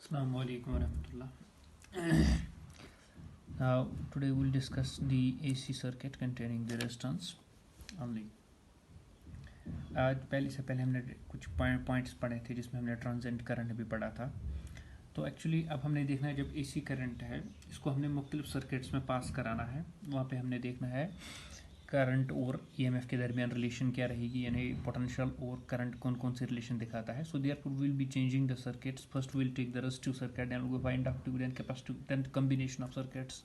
Assalamu alaikum warahmatullah. Now today we'll discuss the AC circuit containing the resistance only. आज पहले हमने कुछ points पढ़े थे जिसमें हमने ट्रांजिएंट करंट भी पढ़ा था। तो एक्चुअली अब हमने देखना है जब एसी करंट है इसको हमने मुख्तलिफ सर्किट्स में पास कराना है, वहाँ पे हमने देखना है करंट और ईएमएफ के दरमियान रिलेशन क्या रहेगी, यानी पोटेंशियल और करंट कौन कौन से रिलेशन दिखाता है। So therefore will be changing the circuits. First will take the resistive circuit and will find out then capacitive then combination of circuits.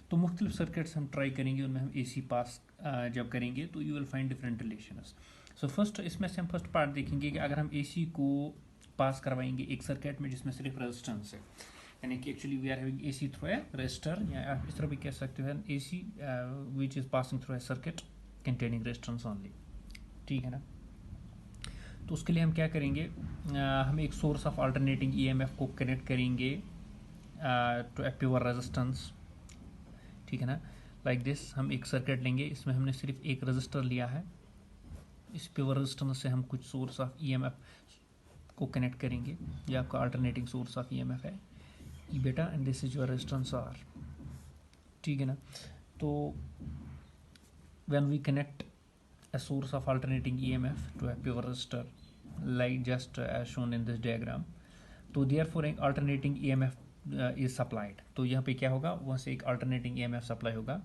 तो मुख्तलिफ सर्किट्स हम ट्राई करेंगे, उनमें हम एसी पास जब करेंगे तो you will find different relations. So first इसमें से हम फर्स्ट पार्ट देखेंगे कि अगर हम एसी को पास करवाएंगे एक सर्किट में जिसमें सिर्फ रेजिस्टेंस है, यानी कि actually we are having AC through a resistor, या आप इस तरह भी कह सकते हो AC which is passing through a circuit containing resistance only. ठीक है ना। तो उसके लिए हम क्या करेंगे, हम एक सोर्स ऑफ अल्टरनेटिंग ईएमएफ को कनेक्ट करेंगे टू ए प्योर रेजिस्टेंस। ठीक है ना। लाइक दिस हम एक सर्किट लेंगे, इसमें हमने सिर्फ एक रेजिस्टर लिया है, इस प्योर रेजिस्टेंस से हम कुछ सोर्स ऑफ ईएमएफ को कनेक्ट करेंगे। ये आपका अल्टरनेटिंग सोर्स ऑफ ईएमएफ है ई बेटा, and this is your resistance R. ठीक है ना। तो when we connect a source of alternating EMF to a pure resistor like just as shown in this diagram, तो therefore एक alternating EMF is supplied। तो यहाँ पे क्या होगा, वहाँ से एक alternating EMF सप्लाई होगा।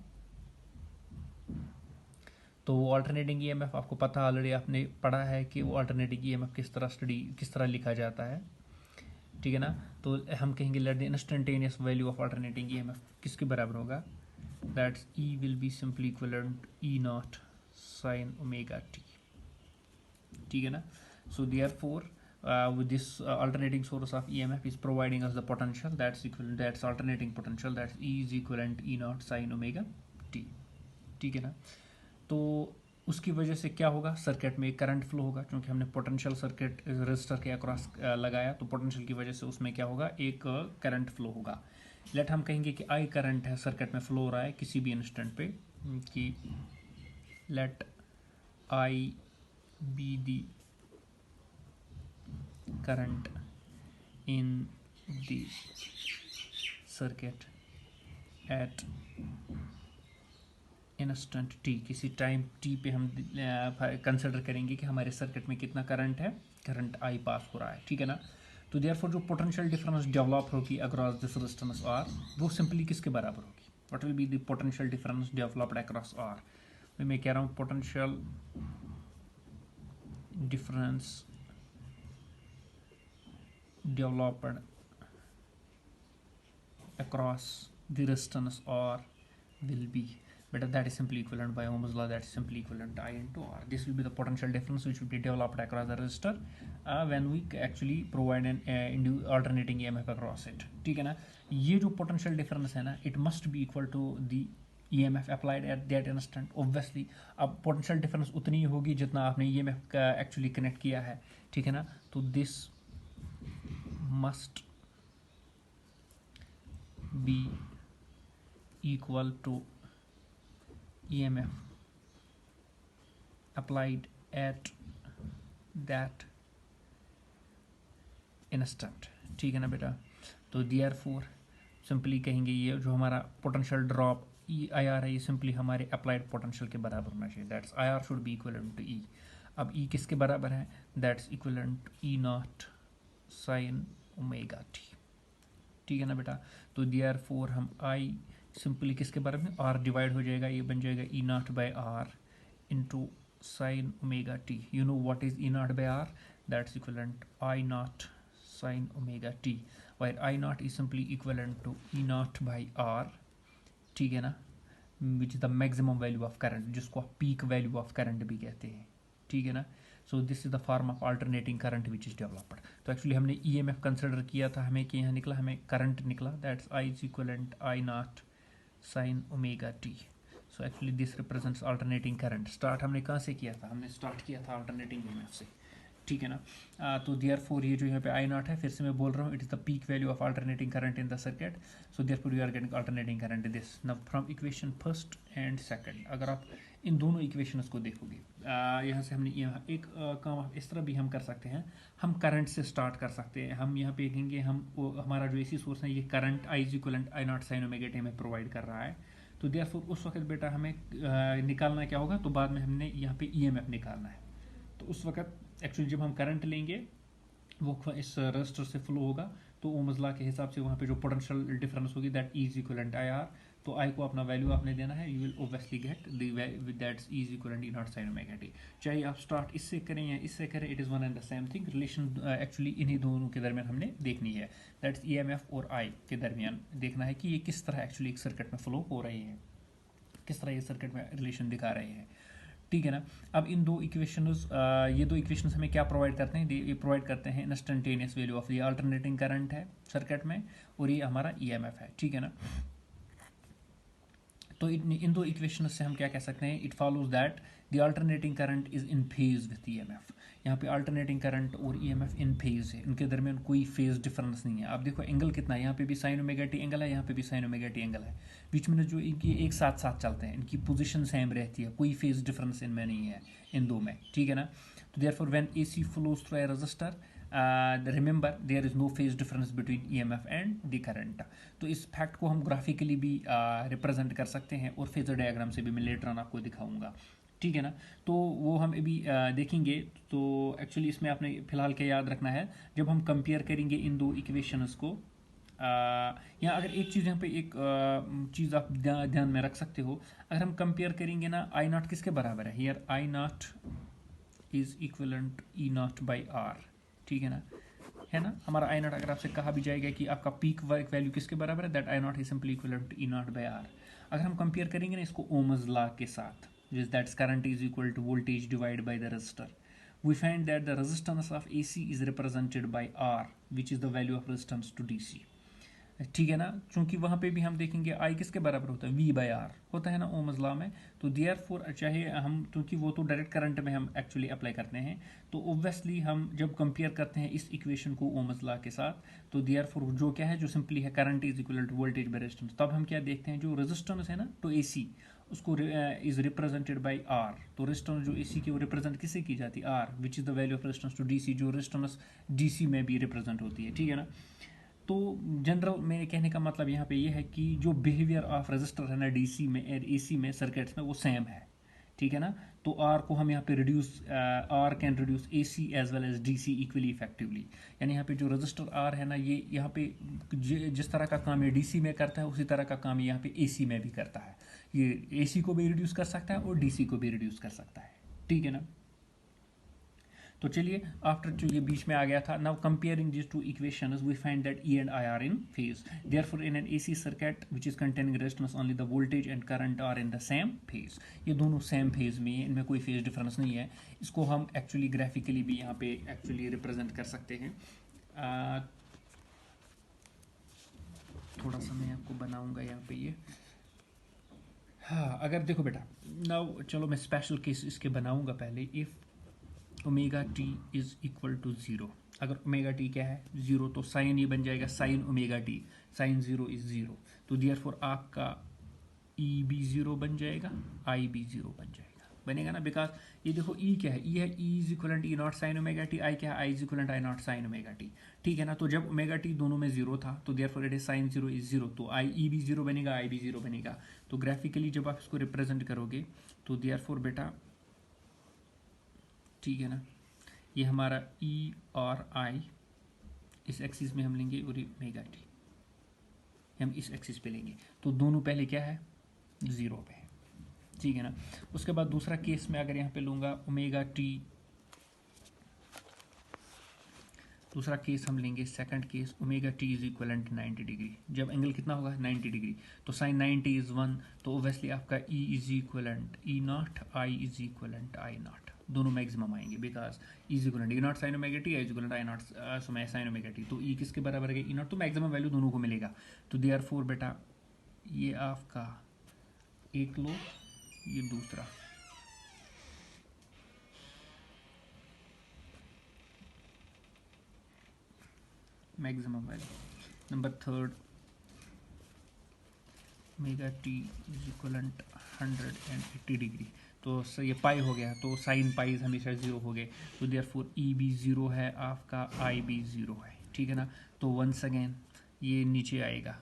तो वो alternating EMF आपको पता ऑलरेडी आपने पढ़ा है कि वो alternating EMF किस तरह लिखा जाता है। ठीक है ना। तो हम कहेंगे let the instantaneous value of alternating EMF किसके बराबर होगा, that's E will be simply equivalent E naught sin omega t। ठीक है ना। So therefore with this alternating source of EMF is providing us the potential that's alternating potential, that's E is equivalent E naught sin omega t। ठीक है ना। तो उसकी वजह से क्या होगा, सर्किट में करंट फ्लो होगा, क्योंकि हमने पोटेंशियल सर्किट रेजिस्टर के अक्रॉस लगाया, तो पोटेंशियल की वजह से उसमें क्या होगा, एक करंट फ्लो होगा। लेट हम कहेंगे कि आई करंट है सर्किट में फ्लो हो रहा है किसी भी इंस्टेंट पे, कि let I be the current in the circuit at instant T. किसी टाइम टी पे हम कंसिडर करेंगे कि हमारे सर्किट में कितना करंट है, करंट आई पास हो रहा है। ठीक है ना। तो देयरफॉर जो पोटेंशियल डिफरेंस डेवलप होगी अक्रॉस दिस रेजिस्टेंस आर, वो सिंपली किसके बराबर होगी, what will be the potential difference developed across R. मैं कह रहा हूँ potential difference developed across the resistance R will be, but that is simply equivalent by Ohm's law, that is simply equivalent to I into R. This will be the potential difference which will be developed across the resistor when we actually provide an alternating EMF across it। ठीक है ना। ये जो potential difference है ना, it must be equal to the EMF applied at that instant obviously। अब potential difference उतनी ही होगी जितना आपने EMF का actually connect किया है। ठीक है ना। तो this must be equal to EMF applied at that instant। ठीक है ना बेटा। तो therefore सिंपली कहेंगे ये जो हमारा potential drop E I R है, ये सिंपली हमारे अप्लाइड पोटेंशियल के बराबर होना चाहिए, that's I R should be equivalent to E. अब ई किसके बराबर है, that's equivalent E naught sine omega T. ठीक है ना बेटा। तो therefore हम I सिंपली किसके बारे में, R डिवाइड हो जाएगा, ये बन जाएगा E nought by R into sine omega T. You know what is E nought by R, that's equivalent I not sine omega T, while I nought is simply equivalent to E nought by R. ठीक है ना, which is the maximum value of current, जिसको आप peak value of current भी कहते हैं। ठीक है ना। So this is the form of alternating current which is developed. तो एक्चुअली हमने ईएमएफ कंसिडर किया था, हमें कि यहाँ निकला, हमें करंट निकला, that's I is equivalent I naught sine omega T. So actually this represents alternating current. Start हमने कहाँ से किया था, हमने स्टार्ट किया था अल्टरनेटिंग ईएमएफ से। ठीक है ना। तो देयरफॉर ये जो यहाँ पे आई नॉट है, फिर से मैं बोल रहा हूँ, it is the peak value of alternating current in the circuit. So therefore we are getting alternating current this. Now from equation first and second, अगर आप इन दोनों इक्वेशंस को देखोगे, यहाँ से हमने यहाँ एक काम इस तरह भी हम कर सकते हैं, हम करंट से स्टार्ट कर सकते हैं। हम यहाँ पे देखेंगे हमारा जो एसी सोर्स है ये current I is equivalent I naught sine omega T हमें प्रोवाइड कर रहा है। तो देयरफॉर उस वक्त बेटा हमें निकालना क्या होगा, तो बाद में हमने यहाँ पे ईएमएफ निकालना है। तो उस वक्त एक्चुअली जब हम करंट लेंगे वो इस रजिस्टर से फ्लो होगा, तो ओम्स लॉ के हिसाब से वहाँ पे जो पोटेंशियल डिफरेंस होगी that is equivalent I R. तो आई को अपना वैल्यू आपने देना है, you will obviously gate that's is equivalent E naught sine omega T. चाहे आप स्टार्ट इससे करें या इससे करें, it is one and the same thing. Relation actually इन्हीं दोनों के दरमियान हमने देखनी है, दैट्स ई एम एफ और आई के दरमियान देखना है कि ये किस तरह एक्चुअली एक सर्किट में फ्लो हो रही है, किस तरह ये सर्किट में रिलेशन दिखा रहे हैं। ठीक है ना। अब इन दो इक्वेशंस, ये दो इक्वेशंस हमें क्या प्रोवाइड करते हैं, ये प्रोवाइड करते हैं इंस्टेंटेनियस वैल्यू ऑफ ये अल्टरनेटिंग करंट है सर्किट में, और ये हमारा ईएमएफ है। ठीक है ना। तो इन दो इक्वेशंस से हम क्या कह सकते हैं, it follows that the alternating current is in phase with EMF. यहाँ पे अल्टरनेटिंग करंट और ईएमएफ इन फेज है, इनके दरमियान कोई फेज डिफरेंस नहीं है। आप देखो एंगल कितना है, यहाँ पे भी साइन ओमेगा टी एंगल है, यहाँ पे भी साइन ओमेगा टी एंगल है, बीच में जो इनकी एक साथ साथ चलते हैं, इनकी पोजीशन सेम रहती है, कोई फेज डिफरेंस इनमें नहीं है इन दो में। ठीक है ना। तो therefore when AC flows through a resistor, remember there is no phase difference between EMF and the current. तो इस फैक्ट को हम ग्राफिकली भी रिप्रेजेंट कर सकते हैं और फेजर डायग्राम से भी मैं लेटर ऑन आपको दिखाऊंगा। ठीक है ना। तो वो हम अभी देखेंगे। तो एक्चुअली इसमें आपने फिलहाल क्या याद रखना है, जब हम कंपेयर करेंगे इन दो इक्वेशंस को, यहाँ अगर एक चीज़ यहाँ पे एक चीज़ आप ध्यान में रख सकते हो, अगर हम कंपेयर करेंगे ना, आई नॉट किसके बराबर है, here I nought is equivalent E nought by R. ठीक है ना। हमारा आई नॉट अगर आपसे कहा भी जाएगा कि आपका पीक वैल्यू किसके बराबर है, that I nought is simply equivalent E nought by R. अगर हम कंपेयर करेंगे ना इसको ओम्स लॉ के साथ, that's current is equal to voltage divide by the resistor, we find that the resistance of AC is represented by R, which is the value of resistance to DC। ठीक है ना। क्योंकि वहाँ पे भी हम देखेंगे आई किसके बराबर होता है, V बाई आर होता है ना ओम्स लॉ में। तो देयर फोर चाहे हम, क्योंकि वो तो डायरेक्ट करंट में हम एक्चुअली अप्लाई करते हैं, तो ओब्वियसली हम जब कंपेयर करते हैं इस इक्वेशन को ओम्स लॉ के साथ, तो देयर फोर जो क्या है, जो सिंपली है current is equal to voltage by resistance, तब हम क्या देखते हैं, जो रेजिस्टेंस है ना टू AC उसको इज रिप्रेजेंटेड बाय आर। तो रेजिस्टेंस जो एसी की वो रिप्रेजेंट किससे की जाती है, R, which is the value of resistance to DC, जो रेजिस्टेंस डीसी में भी रिप्रेजेंट होती है। ठीक है ना। तो जनरल मेरे कहने का मतलब यहाँ पे ये है कि जो बिहेवियर ऑफ रेजिस्टर है ना डीसी में और एसी में सर्किट्स में वो सेम है। ठीक है ना। तो आर को हम यहाँ पे reduce, R can reduce AC as well as DC equally effectively. यानी यहाँ पे जो रजिस्टर आर है ना, ये यहाँ पे जिस तरह का काम ये डीसी में करता है उसी तरह का काम यहाँ पे एसी में भी करता है। ये एसी को भी रिड्यूस कर सकता है और डीसी को भी रिड्यूस कर सकता है। ठीक है ना। तो चलिए आफ्टर जो ये बीच में आ गया था, now comparing this two equations we find that E and I are in phase, therefore in an AC circuit which is containing resistance only the voltage and current are in the same phase. ये दोनों same phase में है, इनमें कोई phase difference नहीं है। इसको हम एक्चुअली ग्राफिकली भी यहाँ पे एक्चुअली रिप्रेजेंट कर सकते हैं। थोड़ा सा मैं आपको बनाऊंगा यहाँ पे ये, हाँ अगर देखो बेटा, नाउ चलो मैं स्पेशल केस इसके बनाऊंगा पहले। If omega T is equal to zero, अगर ओमेगा टी क्या है, ज़ीरो, तो साइन ये बन जाएगा sine omega T, sine zero is zero. तो देयरफॉर आपका ई भी ज़ीरो बन जाएगा, आई भी ज़ीरो बन जाएगा, बनेगा ना। बिकॉज ये देखो ई क्या है, ई है E is equivalent E naught sine omega T, I क्या है, I is equivalent I naught sine omega T. ठीक है ना। तो जब ओमेगा टी दोनों में जीरो था, तो therefore it is sine zero is zero, तो आई ई भी जीरो बनेगा, आई भी जीरो बनेगा। तो ग्राफिकली जब आप इसको रिप्रेजेंट करोगे, तो देयरफॉर बेटा, ठीक है ना, ये हमारा ई और आई इस एक्सिस में हम लेंगे और ये ओमेगा टी हम इस एक्सिस पे लेंगे, तो दोनों पहले क्या है, जीरो पे है। ठीक है ना। उसके बाद दूसरा केस में अगर यहाँ पे लूँगा ओमेगा टी, दूसरा केस हम लेंगे second case, omega T is equivalent 90 degree. जब एंगल कितना होगा 90 डिग्री, तो साइन 90 इज 1, तो ओब्वियसली आपका ई is equivalent E not, I is equivalent I not, दोनों मैक्सिमम आएंगे। Because E is equivalent E naught sine omega T, I is equivalent I naught sine omega T. तो ई किसके बराबर है, ई not, तो maximum value दोनों को मिलेगा। तो देयरफॉर बेटा ये आपका एक लो, ये दूसरा, maximum value. Number third, omega T is equivalent 180 degree. तो ये पाई हो गया, तो साइन पाई हमेशा 0 हो गए, तो देयरफॉर ई भी 0 है आपका, आई भी 0 है, ठीक है ना। तो वंस अगेन ये नीचे आएगा,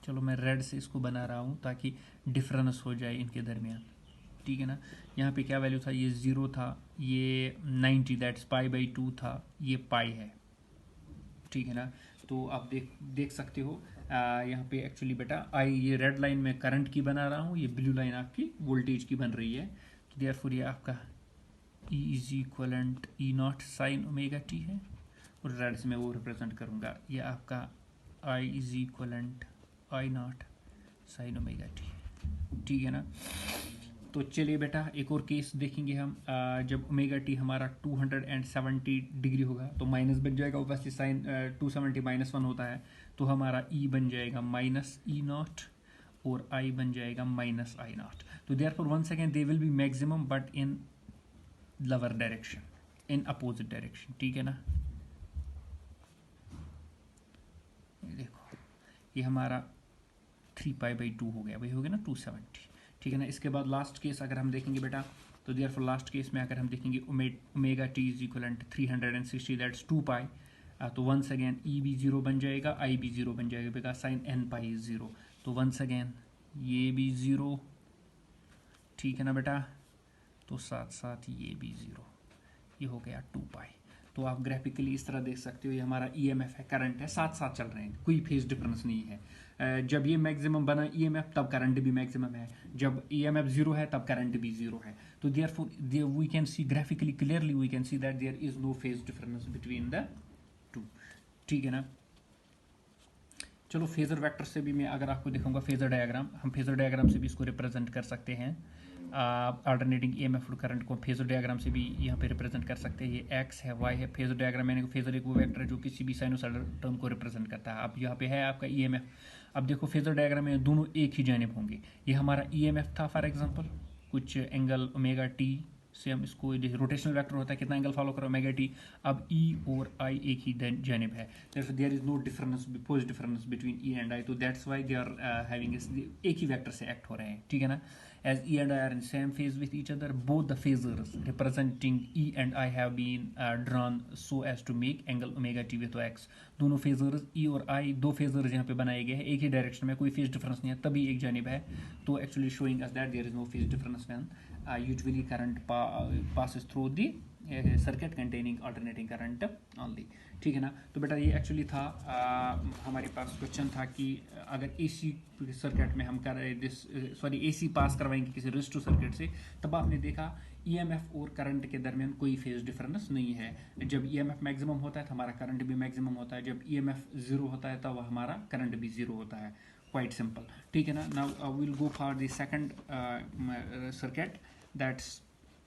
चलो मैं रेड से इसको बना रहा हूँ ताकि डिफरेंस हो जाए इनके दरमियान, ठीक है ना। यहाँ पे क्या वैल्यू था, ये 0 था, ये 90 दैट्स पाई बाई 2 था, ये पाई है, ठीक है ना। तो आप देख सकते हो यहाँ पे एक्चुअली बेटा आई, ये रेड लाइन में करंट की बना रहा हूँ, ये ब्लू लाइन आपकी वोल्टेज की बन रही है। तो देयरफॉर ये आपका E is equivalent E naught sine omega T है, और रेड से मैं वो रिप्रेजेंट करूँगा, ये आपका I is equivalent I naught sine omega T, ठीक है ना। तो चलिए बेटा एक और केस देखेंगे हम, जब ओमेगा टी हमारा 270 डिग्री होगा तो माइनस बन जाएगा, ओब्वियसली साइन 270 -1 होता है, तो हमारा ई बन जाएगा माइनस ई नॉट और आई बन जाएगा माइनस आई नॉट। तो therefore once again they will be maximum but in lower direction, in opposite direction, ठीक है ना। देखो ये हमारा 3π/2 हो गया, वही हो गया ना 270, ठीक है ना। इसके बाद लास्ट केस अगर हम देखेंगे बेटा, तो देयरफॉर लास्ट केस में अगर हम देखेंगे omega T is equivalent 360 that's 2π, तो वंस अगेन ई भी 0 बन जाएगा, आई भी 0 बन जाएगा, because sine N pi is 0, तो वंस अगेन ये भी 0, ठीक है ना बेटा, तो साथ साथ ये भी 0, ये हो गया 2π। तो आप ग्राफिकली इस तरह देख सकते हो, ये हमारा ईएमएफ है, करंट है, साथ साथ चल रहे हैं, कोई फेज डिफरेंस नहीं है। जब ये मैक्सिमम बना ईएमएफ तब करंट भी मैक्सिमम है, जब ईएमएफ 0 है तब करंट भी 0 है। तो therefore we can see graphically clearly we can see that there is no phase difference between the two, ठीक है ना। चलो फेजर वेक्टर से भी मैं अगर आपको दिखाऊंगा फेजर डायग्राम, हम फेजर डायग्राम से भी इसको रिप्रेजेंट कर सकते हैं, अल्टरनेटिंग ईएमएफ और करंट को फेजर डायग्राम से भी यहाँ पे रिप्रेजेंट कर सकते हैं। ये एक्स है, वाई है, फेजर डायग्राम यानी फेजर एक वो वेक्टर है जो किसी भी साइनोसॉइडल टर्म को रिप्रेजेंट करता है। अब यहाँ पे है आपका ईएमएफ, अब देखो फेजर डायग्राम में दोनों एक ही जानिब होंगे, ये हमारा ईएमएफ था फॉर एग्जाम्पल, कुछ एंगल ओमेगा टी से हम इसको, रोटेशनल वेक्टर होता है कितना एंगल फॉलो करो ओमेगा टी, अब ई और आई एक ही जानिब है, there is no difference phase difference between E and I, तो that's why they are having एक ही वेक्टर से एक्ट हो रहे हैं, ठीक है ना। As E and I are in same phase with each other, both the phasors representing E and I have been drawn so as to make angle omega t with x. दोनों phasors E और I, दो phasors यहाँ पे बनाए गए हैं, एक ही direction में, कोई फेज डिफरेंस नहीं है, तभी एक जानिब है, तो actually showing us that there is no phase difference when usually current passes through the circuit containing alternating current only, ठीक है ना। तो बेटा ये एक्चुअली था हमारे पास क्वेश्चन था कि अगर एसी सर्किट में हम कर रहे दिस सॉरी एसी पास करवाएंगे किसी रेजिस्टिव सर्किट से, तब आपने देखा ईएमएफ और करंट के दरमियान कोई फेज डिफरेंस नहीं है। जब ईएमएफ मैक्सिमम होता है तो हमारा करंट भी मैक्सिमम होता है, जब ईएमएफ 0 होता है तब हमारा करंट भी 0 होता है, क्वाइट सिंपल, ठीक है ना। Now we will go for the second circuit that's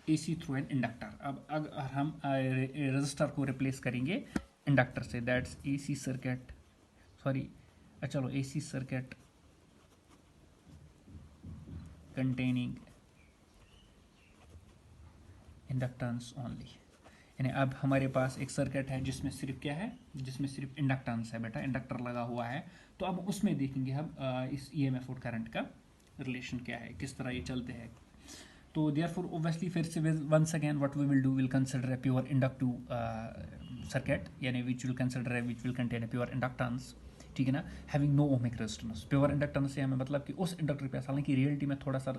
AC through an inductor. अब अगर हम रजिस्टर को रिप्लेस करेंगे इंडक्टर से, दैट्स AC सर्किट, सॉरी चलो AC circuit containing inductance only, यानी अब हमारे पास एक सर्किट है जिसमें सिर्फ क्या है, जिसमें सिर्फ इंडक्टेंस है बेटा, इंडक्टर लगा हुआ है, तो अब उसमें देखेंगे हम इस EMF और करंट का रिलेशन क्या है, किस तरह ये चलते हैं। तो देयरफॉर ऑब्वियसली फिर से once again what we will do, will consider a pure inductive circuit, यानी which will contain a pure inductance, ठीक है ना, having no ohmic resistance. Pure inductance से हमें मतलब कि उस इंडक्टर पे, हालांकि रियलिटी में थोड़ा सा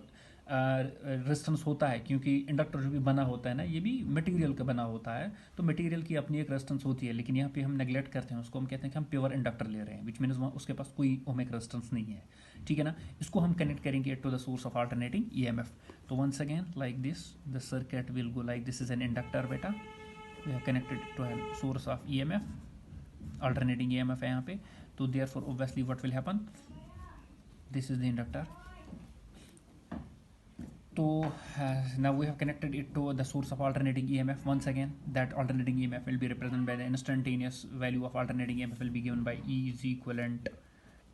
रेजिस्टेंस होता है, क्योंकि इंडक्टर जो भी बना होता है ना, ये भी मटेरियल का बना होता है, तो मटेरियल की अपनी एक रेजिस्टेंस होती है, लेकिन यहाँ पे हम नेगलेक्ट करते हैं उसको, हम कहते हैं कि हम प्योर इंडक्टर ले रहे हैं, विच मीन्स उसके पास कोई ओमिक रेजिस्टेंस नहीं है, ठीक है ना। इसको हम कनेक्ट करेंगे to the source of alternating EMF। तो once again like this the circuit will go like this, is an inductor बेटा, we have connected to a source of EMF, alternating EMF है यहाँ पे, तो therefore obviously what will happen, this is the inductor. So now we have connected it to the source of alternating EMF. Once again, that alternating EMF will be represented by the instantaneous value of alternating EMF will be given by E is equivalent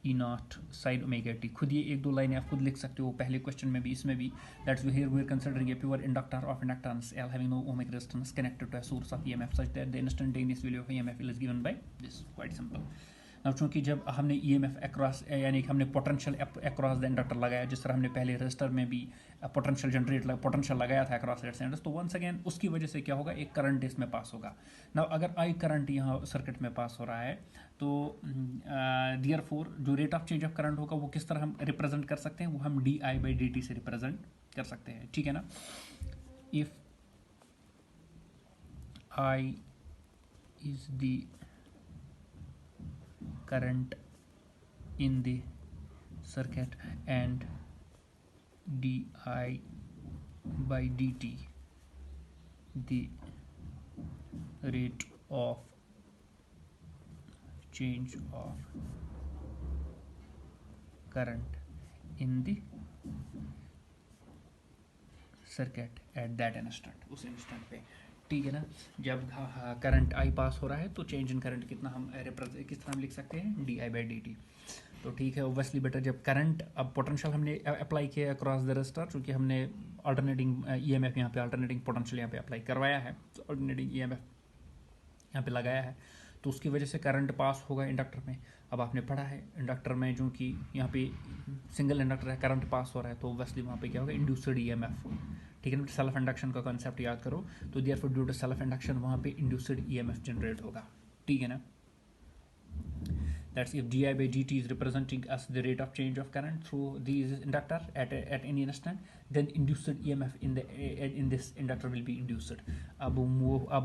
E naught sin omega t। खुद ये एक दो लाइनें आप खुद लिख सकते हो, पहले क्वेश्चन में भी इसमें भी, that's here we are considering a pure inductor of inductance L having no ohmic resistance connected to a source of EMF such that the instantaneous value of EMF is given by this, quite simple। ना चूँकि जब हमने EMF across यानी कि हमने potential across the inductor लगाया, जिस तरह हमने पहले रजिस्टर में भी पोटेंशियल लगाया था अक्रॉस दैट सेंटर्स, तो वंस अगेन उसकी वजह से क्या होगा, एक करंट इसमें पास होगा ना। अगर आई करंट यहाँ सर्किट में पास हो रहा है तो देयरफॉर जो rate of change of current होगा वो किस तरह हम रिप्रेजेंट कर सकते हैं, वो हम di/dt से रिप्रेजेंट कर सकते हैं, ठीक है ना। If I is the current in the circuit and di/dt the rate of change of current in the circuit at that instant, उस इंस्टेंट पे, ठीक है ना। जब करंट आई पास हो रहा है तो चेंज इन करंट कितना हम किस तरह हम लिख सकते हैं, di/dt। तो ठीक है, ओब्वियसली बेटर जब करंट, अब पोटेंशियल हमने अप्लाई किया अक्रॉस द रजिस्टर, चूँकि हमने अल्टरनेटिंग EMF यहाँ पे अल्टरनेटिंग पोटेंशियल यहाँ पे अप्लाई करवाया है, तो अल्टरनेटिंग EMF यहाँ पे लगाया है, तो उसकी वजह से करंट पास होगा इंडक्टर में। अब आपने पढ़ा है इंडक्टर में जो कि यहाँ पे सिंगल इंडक्टर है, करंट पास हो रहा है, तो ओब्वियसली वहाँ पे क्या होगा, इंड्यूस्ड EMF, ठीक है ना। सेल्फ इंडक्शन का कॉन्सेप्ट याद करो, तो therefore due to self induction वहाँ पे इंड्यूस्ड EMF जनरेट होगा, ठीक है ना। That's if di/dt is representing as the rate of change of current through this inductor at any instant, then induced EMF in this inductor will be induced. अब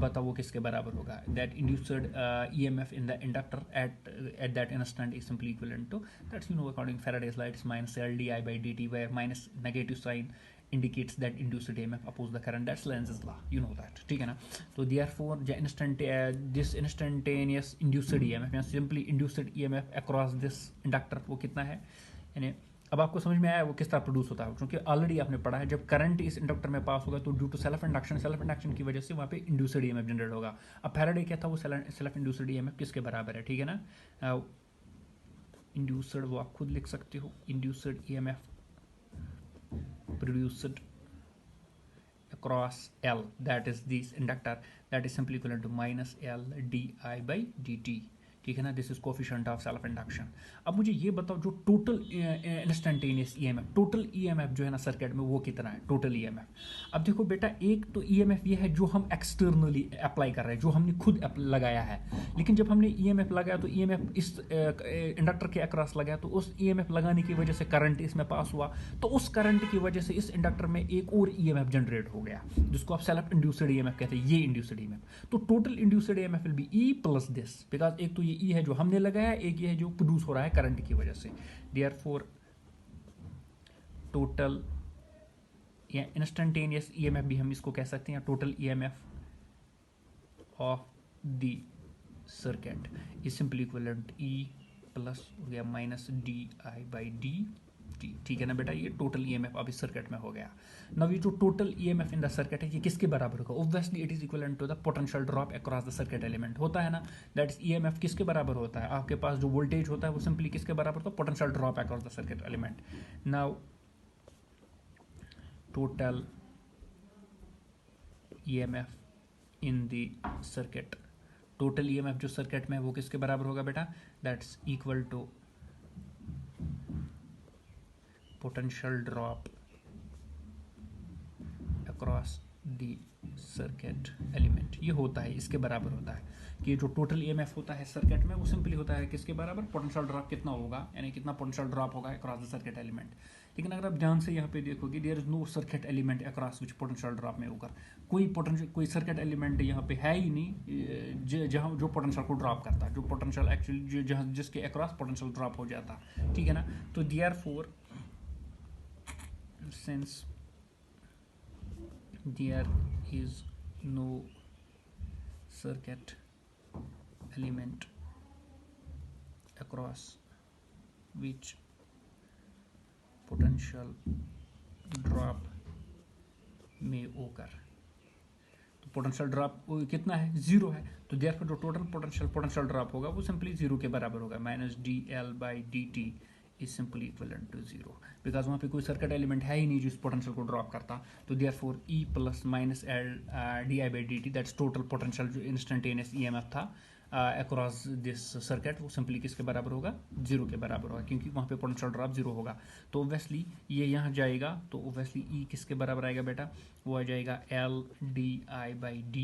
बताओ वो किसके बराबर होगा, that induced EMF in the inductor at that instant is simply equivalent to, that's according Faraday's law, it's minus L di/dt, where minus negative sign indicates that induced EMF oppose the current, that's Lenz's law, you know that, ठीक है ना। तो therefore this instantaneous induced EMF या simply induced EMF across this inductor वो कितना है, यानी अब आपको समझ में आया वो किस तरह प्रोड्यूस होता है, क्योंकि ऑलरेडी आपने पढ़ा है जब करंट इस इंडक्टर में पास होगा तो ड्यू टू सेल्फ इंडक्शन की वजह से वहाँ पे इंड्यूस्ड EMF जनरेट होगा। अब फैराडे क्या था, वो सेल्फ इंड्यूस्ड EMF किसके बराबर है, ठीक है ना। इंड्यूस्ड वो आप खुद लिख सकते हो, induced EMF produced across L, that is this inductor, that is simply equivalent to minus L di/dt, ठीक है ना। This is coefficient of self induction. अब मुझे ये बताओ जो total instantaneous EMF, total EMF जो है ना सर्किट में वो कितना है, टोटल EMF। अब देखो बेटा, एक तो EMF ये है जो हम एक्सटर्नली अप्लाई कर रहे हैं, जो हमने खुद लगाया है, लेकिन जब हमने EMF लगाया तो EMF इस इंडक्टर के अक्रॉस लगाया, तो उस EMF लगाने की वजह से करंट इसमें पास हुआ, तो उस करंट की वजह से इस इंडक्टर में एक और EMF जनरेट हो गया, जिसको आप सेल्फ इंड्यूस्ड EMF कहते हैं, ये इंड्यूस्ड EMF। तो total induced EMF will be E plus this, because एक तो ये E है जो हमने लगाया, एक ये है जो प्रोड्यूस हो रहा है करंट की वजह से। देयरफॉर टोटल या इंस्टेंटेनियस EMF भी हम इसको कह सकते हैं, total EMF of the circuit is simply equivalent E plus हो गया माइनस di/dt, ठीक है ना बेटा। ये टोटल EMF अब इस सर्किट में हो गया। नव ये जो total EMF in the circuit है ये किसके बराबर होगा, obviously it is equivalent to the potential drop across the circuit element, होता है ना। दैट इज EMF किसके बराबर होता है, आपके पास जो वोल्टेज होता है वो सिंपली किसके बराबर होता है, potential drop across the circuit element. Now total EMF in the circuit, total EMF जो सर्किट में वो किसके बराबर होगा बेटा, that's equal to potential drop across the circuit element, ये होता है, इसके बराबर होता है कि जो टोटल EMF होता है सर्किट में वो सिंपली होता है किसके बराबर, पोटेंशियल ड्रॉप कितना होगा, यानी कितना पोटेंशियल ड्रॉप होगा अक्रॉस द सर्किट एलिमेंट। लेकिन अगर आप ध्यान से यहाँ पे देखोगे, there is no circuit element across which potential drop में होगा, कोई सर्किट एलिमेंट यहाँ पे है ही नहीं जहाँ जो पोटेंशियल को ड्रॉप करता है, जो पोटेंशियल एक्चुअली जहाँ जिसके अक्रॉस पोटेंशियल ड्रॉप हो जाता, ठीक है ना। तो therefore since there is no circuit element across which potential drop may occur, तो पोटेंशियल ड्रॉप कितना है, जीरो है, तो देयरफॉर जो टोटल पोटेंशियल ड्रॉप होगा वो सिंपली जीरो के बराबर होगा, minus dL/dt is simply equivalent to zero, because वहाँ पे कोई सर्किट एलिमेंट है ही नहीं जो इस पोटेंशियल को ड्रॉप करता। तो therefore E plus minus L di/dt, that's total potential जो इंस्टेंटेनियस EMF था अक्रॉस दिस सर्किट वो सिंपली किसके बराबर होगा, 0 के बराबर होगा, क्योंकि वहाँ पे पोटेंशियल ड्रॉप 0 होगा। तो ओब्वियसली ये यहाँ जाएगा, तो ओब्वियसली ई किसके बराबर आएगा बेटा, वो आ जाएगा LdI/dt,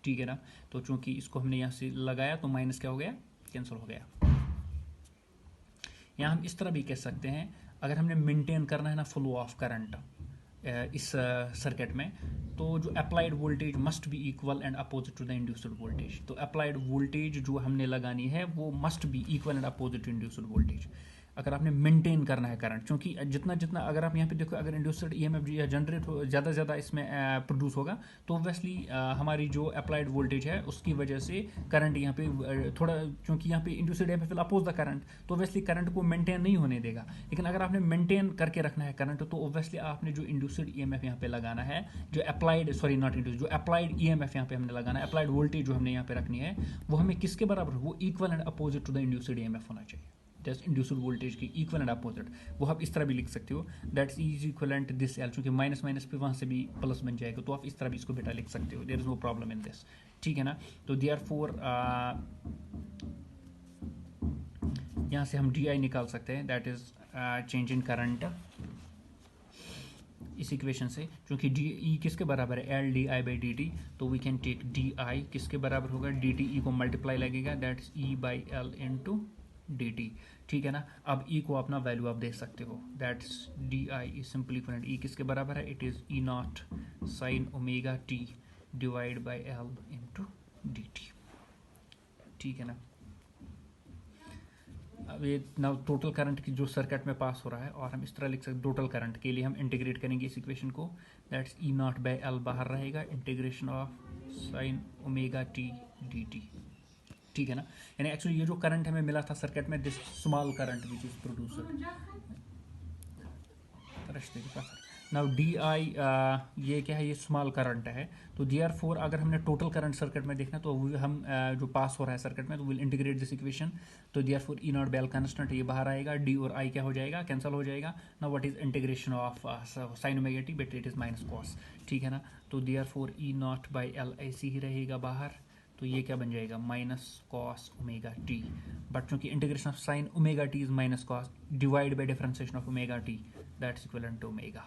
ठीक है ना। तो चूंकि इसको हमने यहाँ से लगाया तो माइनस क्या हो गया, कैंसिल हो गया। यहाँ हम इस तरह भी कह सकते हैं, अगर हमने मेंटेन करना है ना फ्लो ऑफ करंट इस सर्किट में, तो जो applied voltage must be equal and opposite to the induced voltage. तो अप्लाइड वोल्टेज जो हमने लगानी है वो must be equal and opposite to induced voltage, अगर आपने मेंटेन करना है करंट। क्योंकि जितना जितना अगर आप यहाँ पे देखो, अगर इंड्यूस्ड ईएमएफ या जनरेट ज़्यादा ज़्यादा इसमें प्रोड्यूस होगा, तो ऑब्वियसली हमारी जो अप्लाइड वोल्टेज है उसकी वजह से करंट यहाँ पे थोड़ा, क्योंकि यहाँ पे induced EMF will oppose the current, तो ऑब्वियसली करंट को मेंटेन नहीं होने देगा। लेकिन अगर आपने मेंटेन करके रखना है करंट, तो ऑब्वियसली आपने जो इंड्यूस्ड ईएमएफ यहाँ पे लगाना है, जो अप्लाइड सॉरी नॉट इंड्यूस्ड, जो अप्लाइड ईएमएफ यहाँ पे हमने लगाना है, अप्लाइड वोल्टेज जो हमने यहाँ पे रखनी है, वो हमें किसके बराबर, वो equal and opposite to the induced EMF होना चाहिए, जस्ट इंड्यूस्ड वोल्टेज की इक्वल एंड अपोजिट। वो आप इस तरह भी लिख सकते हो, that's is equivalent this L, चूंकि माइनस माइनस पे वहाँ से भी प्लस बन जाएगा, तो आप इस तरह भी इसको बेटा लिख सकते हो, there is no problem in this, ठीक है ना। तो देयरफॉर यहाँ से हम डी आई निकाल सकते हैं, that is change in current इस इक्वेशन से, क्योंकि डी ई किसके बराबर है, LdI/dt, तो we can take D I किसके बराबर होगा, dt ई को मल्टीप्लाई लगेगा, दैट्स E/L इंटू dt, ठीक है ना। अब ई को अपना वैल्यू आप दे सकते हो, that's D I is simply equivalent, E किसके बराबर है, it is E0 sin omega t divide by L into dt, ठीक है ना। अब ये नाउ टोटल करंट की जो सर्किट में पास हो रहा है, और हम इस तरह लिख सकते, टोटल करंट के लिए हम इंटीग्रेट करेंगे इस इक्वेशन को, दैट्स E0/L बाहर रहेगा, integration of sin omega t dt, ठीक है ना। यानी एक्चुअली ये जो करंट हमें मिला था सर्किट में, this small current which is producer now D I, ये क्या है, ये स्मॉल करंट है। तो देयरफॉर अगर हमने टोटल करंट सर्किट में देखना, तो हम जो पास हो रहा है सर्किट में, तो विल इंटीग्रेट दिस इक्वेशन। तो देयरफॉर E0/L कांस्टेंट ये बाहर आएगा, डी और आई क्या हो जाएगा, कैंसिल हो जाएगा। Now what is integration of sine omega T, but it is minus cos, ठीक है ना। तो देयरफॉर E0/L ऐसे ही रहेगा बाहर, तो ये क्या बन जाएगा, minus cos omega T, but चूंकि integration of sine omega T is minus cos divide by differentiation of omega T, that's equivalent to omega,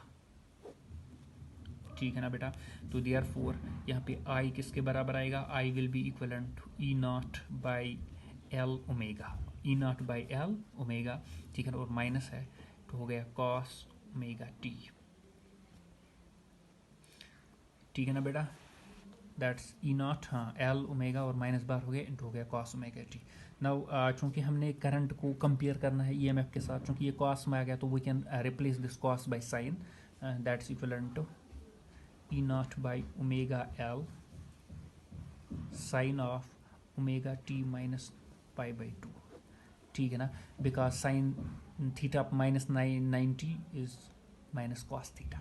ठीक है ना बेटा। तो देयरफॉर यहाँ पे आई किसके बराबर आएगा, I will be equivalent to E0/L omega, E0/L omega, ठीक है ना, और माइनस है तो हो गया कॉस ओमेगा टी, ठीक है ना बेटा, दैट्स E0, हाँ L ओमेगा और माइनस बार हो गया, इंटू हो गया कॉस ओमेगा टी। नाउ चूंकि हमने करंट को कंपेयर करना है EMF के साथ, चूंकि ये कॉस में आ गया, तो we can replace this cos by sine, that's equivalent to E0/ओमेगा L sine of omega T minus π/2, ठीक है ना, because sine theta minus 90 is minus cos theta.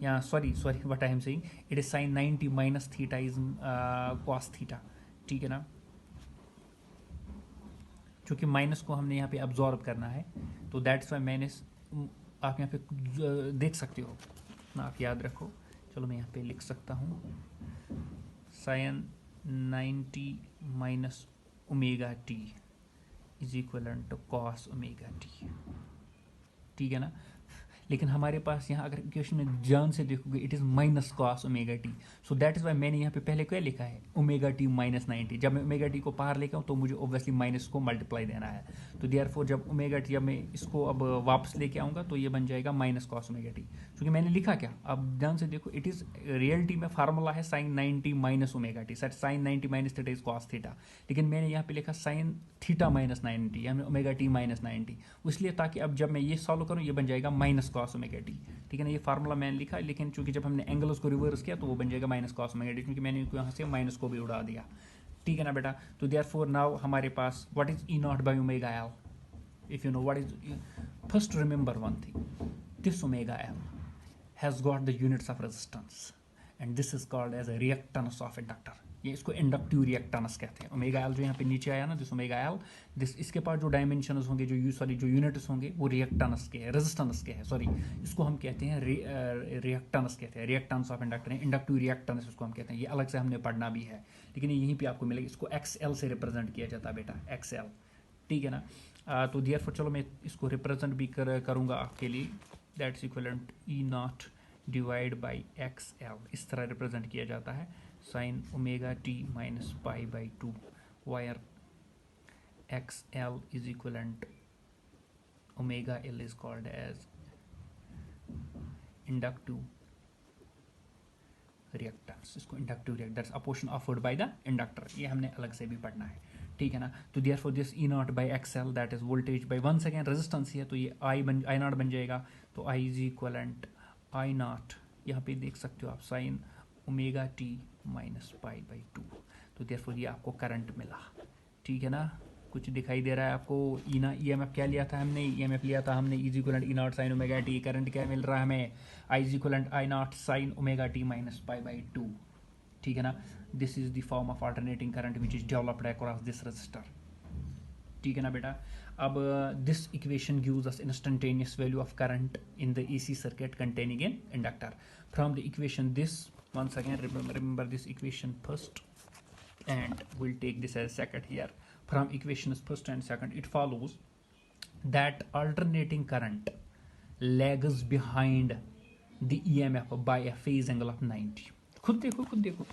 Yeah, sorry what I am saying, it is sin 90 minus theta is cos theta, ठीक है ना। क्योंकि minus को हमने यहाँ पे अब्जॉर्ब करना है, तो दैट्स वाई माइनस, आप यहाँ पे देख सकते हो ना, आप याद रखो, चलो मैं यहाँ पे लिख सकता हूँ, sin 90 minus omega T is equivalent to cos omega T, ठीक है ना। लेकिन हमारे पास यहाँ अगर इक्वेशन में ध्यान से देखोगे, it is minus cos omega T, so that is why मैंने यहाँ पे पहले क्या लिखा है, ओमेगा टी माइनस 90। जब मैं ओमेगा टी को बाहर लेकर आऊँ तो मुझे ओब्वियसली माइनस को मल्टीप्लाई देना है, तो देयरफॉर जब ओमेगा टी, जब मैं इसको अब वापस लेके आऊँगा तो ये बन जाएगा माइनस कॉस ओमेगा टी, क्योंकि मैंने लिखा क्या, अब ध्यान से देखो, इट इज़ रियलिटी में फार्मूला है sine 90 minus omega T, sir sine 90 minus theta is cos theta, लेकिन मैंने यहाँ पे लिखा साइन थीटा माइनस 90 या ओमेगा टी माइनस 90, इसलिए ताकि अब जब मैं ये सॉल्व करूँ ये बन जाएगा माइनस कॉस ओमेगा टी, ठीक है ना। ये फार्मूला मैंने लिखा, लेकिन चूंकि जब हमने एंगल्स को रिवर्स किया तो वो बन जाएगा माइनस कॉस ओमेगा टी, क्योंकि मैंने यहाँ से माइनस को भी उड़ा दिया, ठीक है ना बेटा। तो देयरफॉर नाउ हमारे पास व्हाट इज E0/ओमेगा L, if you know what is, first remember one thing, this omega L has got the units of resistance and this is called as a reactance of inductor, ये इसको inductive reactance कहते हैं। Omega L जो यहाँ पे नीचे आया ना, दिस ओमेगा एल, दिस इसके पास जो डायमेंशंस होंगे, जो जो यूनिट्स होंगे वो रिएक्टेंस के हैं, रेजिस्टेंस के हैं, सॉरी इसको हम कहते हैं रिएक्टेंस कहते हैं, reactance of inductor, inductive reactance इसको हम कहते हैं। ये अलग से हमने पढ़ना भी है, लेकिन यहीं पे आपको मिलेगा। इसको XL से रिप्रेजेंट किया जाता है बेटा, XL, ठीक है ना। तो देयरफॉर चलो मैं इसको रिप्रेजेंट भी करूँगा आपके लिए, that's equivalent E naught divide by XL, इस तरह रिप्रेजेंट किया जाता है, sine omega T minus pi by 2, where XL is equivalent omega L is called as inductive reactance. इसको inductive react, that's a portion offered by the inductor, ये हमने अलग से भी पढ़ना है, ठीक है ना। तो therefore this E nought by XL that is voltage by 1 second, resistance है, तो ये I नॉट बन जाएगा। तो I is equivalent I not, यहाँ पे देख सकते हो आप, sign omega T minus pi by 2। तो देयरफॉर ये आपको करंट मिला, ठीक है ना। कुछ दिखाई दे रहा है आपको? EMF क्या लिया था हमने? EMF लिया था हमने is equivalent E not sine omega T. Current क्या मिल रहा है हमें? I is equivalent I not sine omega T minus pi by 2, ठीक है ना। This is the form of alternating current which is developed across this register, ठीक है ना बेटा। अब this equation gives us instantaneous value of current in the AC circuit containing an inductor. From the equation this, once again remember this equation first and we'll take this as second here. From equations first and second, it follows that alternating current lags behind the EMF by a phase angle of 90। खुद देखो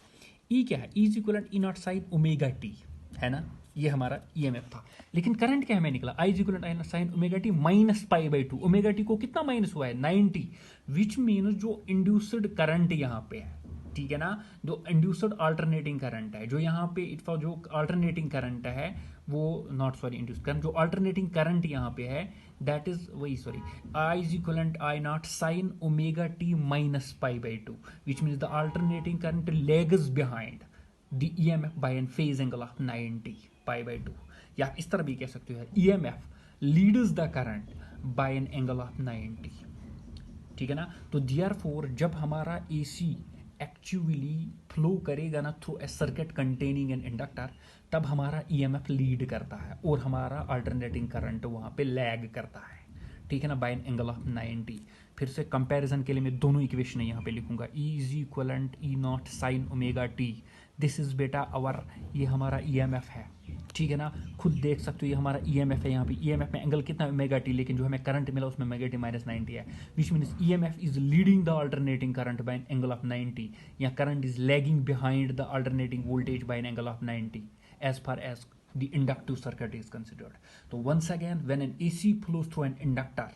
E क्या है? E is equivalent E not sine omega T, है ना, ये हमारा EMF था। लेकिन करंट क्या हमें निकला? I is equivalent I not sine omega T minus pi by 2। Omega T को कितना माइनस हुआ है? 90, विच मीन्स जो इंड्यूस्ड करंट यहाँ पे है, ठीक है ना, जो इंड्यूस्ड अल्टरनेटिंग करंट है, जो यहाँ पे जो अल्टरनेटिंग करंट है वो नॉट सॉरी इंड्यूस्ड करंट, जो अल्टरनेटिंग करंट यहाँ पे है दैट इज वही sorry I is equivalent I not sine omega T minus pi by 2, which means the alternating current lags behind the EMF by an phase angle of 90 pi by 2। या आप इस तरह भी कह सकते हो, EMF leads the current by an angle of 90, ठीक है ना। तो देयरफॉर जब हमारा AC एक्चुअली फ्लो करेगा ना through a circuit containing an inductor, तब हमारा EMF लीड करता है और हमारा अल्टरनेटिंग करंट वहाँ पे लैग करता है, ठीक है ना, बाय एन एंगल ऑफ 90। फिर से कंपैरिजन के लिए मैं दोनों इक्वेशन यहाँ पे लिखूंगा, E is equivalent E not sine omega T, this is बेटा आवर, ये हमारा EMF है, ठीक है ना। खुद देख सकते हो ये हमारा EMF है, यहाँ पे EMF में एंगल कितना ओमेगा टी, लेकिन जो हमें करंट मिला उसमें ओमेगा टी माइनस 90 है, which means EMF is leading the alternating current by an angle of 90, या current is lagging behind the alternating voltage bye an angle of 90 as far as the inductive circuit is considered. So once again, when an AC flows through an inductor,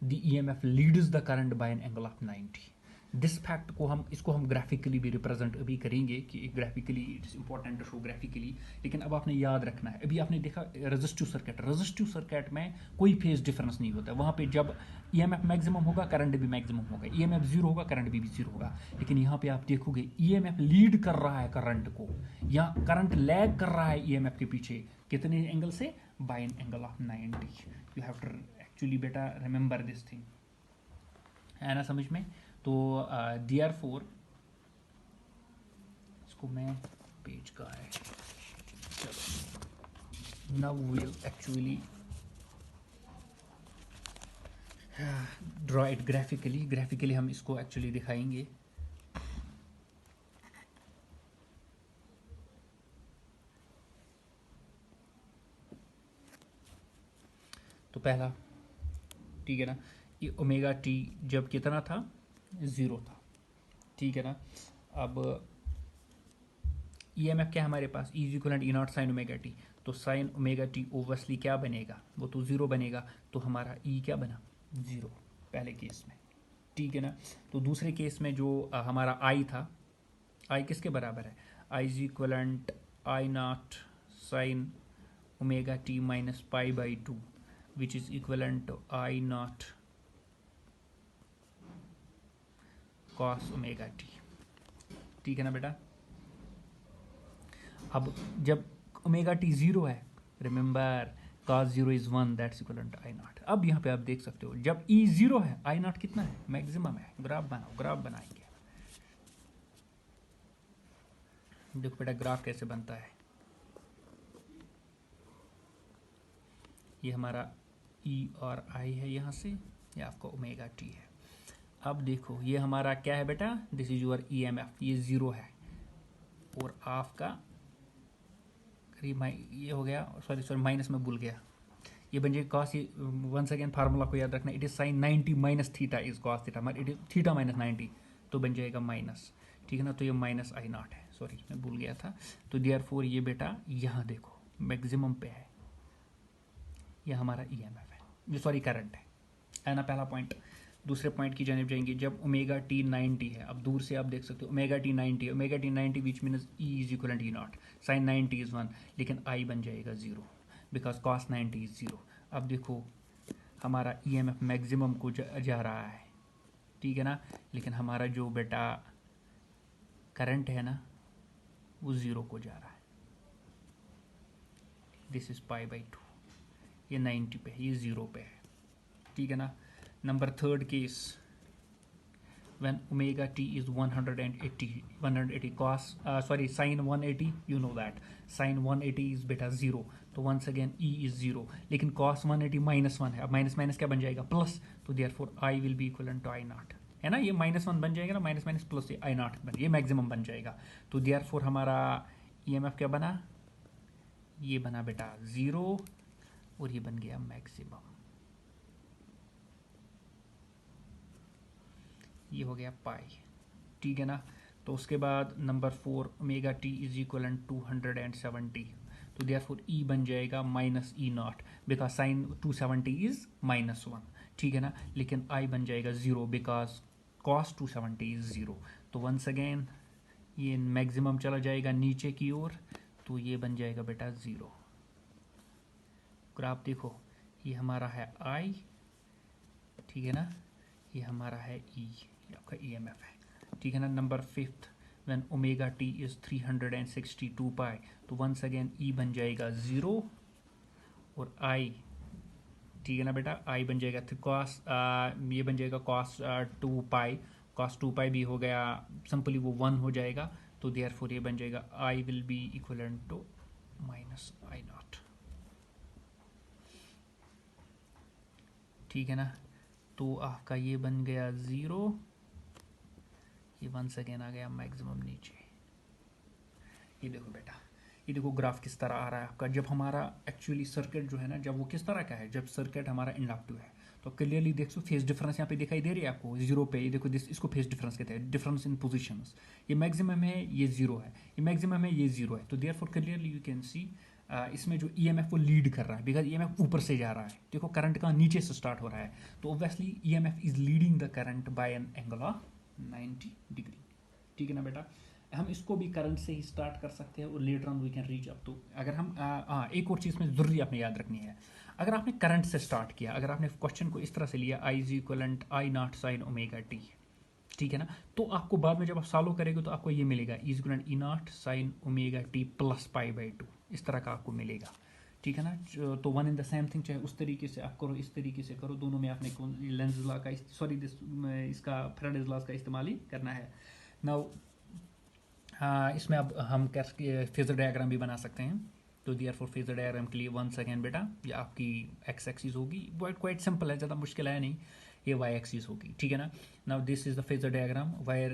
the EMF leads the current by an angle of 90. This fact को हम इसको हम graphically भी represent अभी करेंगे कि graphically it's important to show graphically. लेकिन अब आपने याद रखना है, अभी आपने देखा रेजिस्टिव सर्किट में कोई फेज डिफरेंस नहीं होता, वहाँ पे जब EMF मैक्सिमम होगा करंट भी मैक्सिमम होगा, EMF जीरो होगा करंट भी जीरो होगा। लेकिन यहाँ पे आप देखोगे EMF लीड कर रहा है करंट को, या करंट लैग कर रहा है EMF के पीछे, कितने एंगल से? By an angle of 90। You have to actually बेटा रिमेंबर दिस थिंग, है ना समझ में। तो देयरफॉर इसको मैं पेज का है, चलो now we will actually draw it graphically हम इसको एक्चुअली दिखाएंगे। तो पहला, ठीक है ना, ये ओमेगा टी जब कितना था? 0 था, ठीक है ना। अब EMF क्या हमारे पास? E is equivalent E not sine omega T, तो साइन ओमेगा टी ओवसली क्या बनेगा? वो तो 0 बनेगा, तो हमारा E क्या बना? 0 पहले केस में, ठीक है ना। तो दूसरे केस में जो हमारा I था, I किसके बराबर है? I is equivalent I not sine omega T minus pi by 2, which is equivalent to I not cos omega T, ठीक है ना बेटा। अब जब ओमेगा टी 0 है, remember cos 0 is 1, that's equivalent I not. अब यहाँ पे आप देख सकते हो जब E 0 है, I नॉट कितना है? मैक्सिमम है। ग्राफ बनाओ, ग्राफ बनाएंगे, देखो बेटा ग्राफ कैसे बनता है। ये हमारा ई और आई है, यहाँ से ये आपका ओमेगा टी है। अब देखो ये हमारा क्या है बेटा, this is your E M F, ये 0 है और आपका ये हो गया, सॉरी माइनस में भूल गया, ये बन जाएगा कॉस, ये वंस अगेन फार्मूला को याद रखना, it is sine 90 minus theta is cos theta, it is theta minus 90, तो बन जाएगा माइनस, ठीक है ना। तो ये माइनस आई नॉट है, सॉरी मैं भूल गया था। तो देयरफॉर ये बेटा यहाँ देखो मैक्सिमम पे है, ये हमारा ई एम एफ है, ये सॉरी करंट है ना, पहला पॉइंट। दूसरे पॉइंट की जानिब जाएंगे, जब ओमेगा टी 90 है, अब दूर से आप देख सकते हो omega T 90, omega T 90 which means E is equal T not, sine 90 is 1, लेकिन आई बन जाएगा 0 बिकॉज कॉस 90 इज 0। अब देखो हमारा ई एम एफ मैक्सिमम को जा रहा है, ठीक है ना, लेकिन हमारा जो बेटा करंट है ना वो 0 को जा रहा है, दिस इज पाई बाई 2, ये 90 पे है, ये 0 पे है, ठीक है ना। Number third case, when omega t is 180 cos sin 180, you know that sin 180 is beta 0, तो once again e is 0, लेकिन cos 180 माइनस 1 है, अब माइनस माइनस क्या बन जाएगा प्लस, तो therefore i will be equivalent to i naught, है ना, ये माइनस 1 बन जाएगा ना, माइनस माइनस प्लस ये i naught बन, ये मैक्सिमम बन जाएगा। तो therefore हमारा EMF क्या बना, ये बना बेटा 0 और ये बन गया मैक्सिमम, ये हो गया पाई, ठीक है ना। तो उसके बाद number 4 omega T is equal 270, तो देयरफॉर ई बन जाएगा minus E not because sign 270 is minus 1, ठीक है ना, लेकिन आई बन जाएगा 0 बिकॉज कॉस 270 इज 0। तो वंस अगेन ये मैक्सिमम चला जाएगा नीचे की ओर, तो ये बन जाएगा बेटा 0। ग्राफ देखो, ये हमारा है आई, ठीक है ना, ये हमारा है ई, आपका ई एम एफ है, ठीक है ना। Number 5 when omega T is 362 पाई, तो वंस अगेन ई बन जाएगा 0 और आई, ठीक है ना बेटा, आई बन जाएगा कॉस, ये बन जाएगा कॉस 2 पाई, कॉस 2 पाई भी हो गया, सिंपली वो 1 हो जाएगा, तो देयरफॉर ये बन जाएगा I will be equivalent to minus I not, ठीक है ना। तो आपका ये बन गया 0, ये वंस अगेन आ गया मैक्सिमम नीचे। ये देखो बेटा, ये देखो ग्राफ किस तरह आ रहा है आपका, जब हमारा एक्चुअली सर्किट जो है ना, जब वो किस तरह का है, जब सर्किट हमारा इंडक्टिव है, तो क्लियरली देख सो फेज डिफरेंस यहाँ पे दिखाई दे रही है आपको 0 पे, ये देखो इसको फेज डिफरेंस कहते हैं, डिफरेंस इन पोजीशंस, ये मैक्सिमम है, ये 0 है, ये मैक्सिमम है, ये 0 है, तो therefore clearly you can see इसमें जो EMF वो लीड कर रहा है, बिकॉज EMF ऊपर से जा रहा है, देखो करंट का नीचे से स्टार्ट हो रहा है, तो obviously EMF is leading the current by an angle of 90 degree, ठीक है ना बेटा। हम इसको भी करंट से ही स्टार्ट कर सकते हैं और later on we can reach up to, अगर हम एक और चीज़ में ज़रूरी आपने याद रखनी है, अगर आपने करंट से स्टार्ट किया, अगर आपने क्वेश्चन को इस तरह से लिया I is equivalent I naught sine omega T, ठीक है ना, तो आपको बाद में जब आप सॉल्व करेंगे तो आपको ये मिलेगा is equivalent E naught sine omega T plus pi by 2, इस तरह का आपको मिलेगा, ठीक है ना। तो one in the same thing, चाहे उस तरीके से आप करो, इस तरीके से करो, दोनों में आपने लेंस लॉ का, सॉरी इसका फैराडेज लॉ का इस्तेमाल ही करना है। नाउ इसमें अब हम फेजर डायग्राम भी बना सकते हैं, तो देयरफॉर फेजर डायग्राम के लिए वंस अगेन बेटा ये आपकी एक्स एक्सिस होगी, क्वाइट सिंपल है, ज़्यादा मुश्किल है नहीं, ये वाई एक्सिस होगी, ठीक है ना। Now this is the phasor diagram wire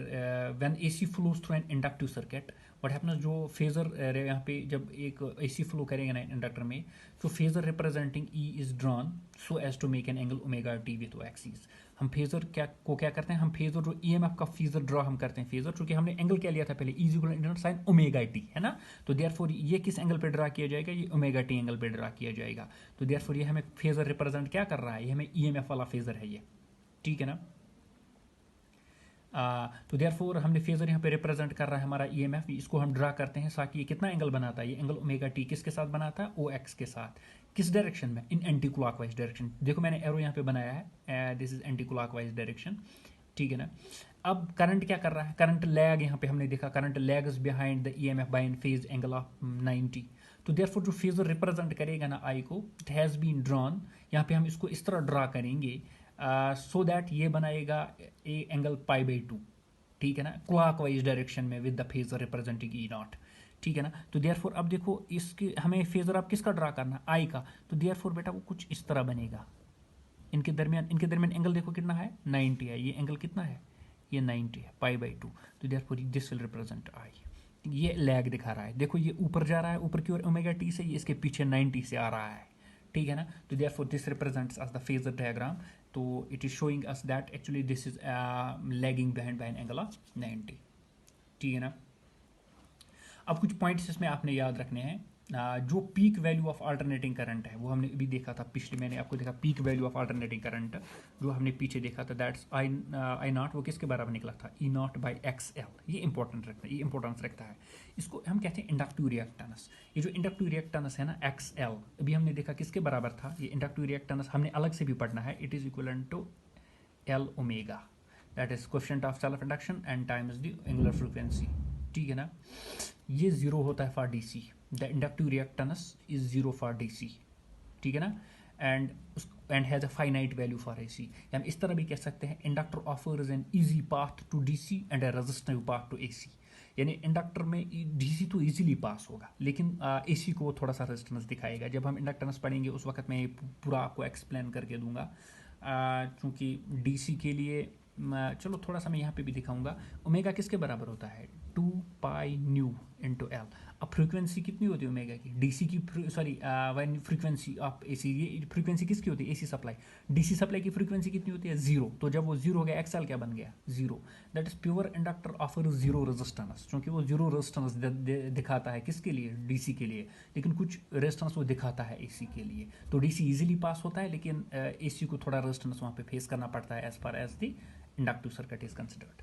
when AC flows through an inductive circuit, what happens, जो फेजर यहाँ पे जब एक एसी फ्लो करेंगे ना इंडक्टर में, तो phasor representing E is drawn so as to make an angle omega T with axis. हम फेजर क्या करते हैं, हम फेजर जो EMF का फेजर ड्रॉ हम करते हैं, फेजर चूंकि हमने एंगल क्या लिया था पहले, is equal sign omega T, है ना, तो देयरफॉर ये किस एंगल पे ड्रा किया जाएगा, ये ओमेगा टी एंगल पे ड्रा किया जाएगा, तो देयरफॉर ये हमें फेजर रिप्रेजेंट क्या कर रहा है, ये हमें EMF वाला फेजर है ये, ठीक है ना। तो देयरफॉर हमने फेजर यहाँ पे रिप्रेजेंट कर रहा है हमारा EMF, इसको हम ड्रा करते हैं ताकि ये कितना एंगल बनाता है, ये एंगल ओमेगा टी किसके साथ बनाता है, OX के साथ, किस डायरेक्शन में, इन एंटी क्लॉकवाइज डायरेक्शन, देखो मैंने एरो यहाँ पे बनाया है, this is anti clockwise direction, ठीक है ना। अब करंट क्या कर रहा है, करंट लैग, यहाँ पे हमने देखा current lags behind the EMF by an phase angle of 90, तो देयरफॉर जो फेजर रिप्रेजेंट करेगा ना आई को, इट हैज़ बीन ड्रॉन, यहाँ पे हम इसको इस तरह ड्रा करेंगे सो दैट ये बनाएगा ए एंगल पाई बाई 2, ठीक है ना, क्लॉकवाइज डायरेक्शन में with the phasor representing E not, ठीक है ना। तो देयरफॉर अब देखो इसके हमें फेजर अब किसका ड्रा करना, आई का। तो देयरफॉर बेटा वो कुछ इस तरह बनेगा। इनके दरमियान एंगल देखो कितना है, 90 है। ये एंगल कितना है, ये 90 है, π/2। तो देयरफॉर दिस विल रिप्रेजेंट आई। ये लैग दिखा रहा है, देखो ये ऊपर जा रहा है, ऊपर की ओर ओमेगा टी से, ये इसके पीछे 90 से आ रहा है, ठीक है ना। तो therefore this represents as the phasor diagram. तो it is showing us that actually this is lagging behind by an angle of 90, ठीक है ना। अब कुछ पॉइंट्स इसमें आपने याद रखने हैं। जो peak value of alternating current है वो हमने अभी देखा था पिछले, मैंने आपको देखा peak value of alternating current जो हमने पीछे देखा था, दैट्स आई नॉट, वो किसके बराबर निकला था, E0/XL। ये इंपॉर्टेंस रखता है। इसको हम कहते हैं इंडक्टिव रिएक्टेंस। ये जो इंडक्टिव रिएक्टेंस है ना XL, अभी हमने देखा किसके बराबर था, ये इंडक्टिव रिएक्टेंस हमने अलग से भी पढ़ना है। It is equivalent to L omega, that is coefficient of self induction and time is the angular frequency, ठीक है ना। ये जीरो होता है for DC, the inductive reactance is zero for DC, ठीक है ना। And has a finite value for AC. हम इस तरह भी कह सकते हैं, inductor offers an easy path to DC and a resistive path to AC. यानी इंडक्टर में डीसी तो इजीली पास होगा, लेकिन एसी को वो थोड़ा सा रेजिस्टेंस दिखाएगा। जब हम इंडक्टेंस पढ़ेंगे उस वक्त मैं पूरा आपको एक्सप्लेन करके दूंगा। चूँकि डीसी के लिए चलो थोड़ा सा मैं यहाँ पे भी दिखाऊंगा। ओमेगा किसके बराबर होता है, 2πν इंटू एल। अब फ्रीक्वेंसी कितनी होती है ओमेगा की, डीसी की, सॉरी फ्रीक्वेंसी ऑफ एसी, ये फ्रीक्वेंसी किसकी होती है, एसी सप्लाई। डीसी सप्लाई की फ्रीक्वेंसी कितनी होती है, 0। तो जब वो 0 हो गया, एक्सएल क्या बन गया, 0। That is pure inductor offer 0 resistance, क्योंकि वो 0 रेजिस्टेंस दिखाता है किसके लिए, डीसी के लिए, लेकिन कुछ रेजिस्टेंस वो दिखाता है एसी के लिए। तो डीसी इजीली पास होता है, लेकिन एसी को थोड़ा रेजिस्टेंस वहाँ पे फेस करना पड़ता है as far as the inductive circuit is considered.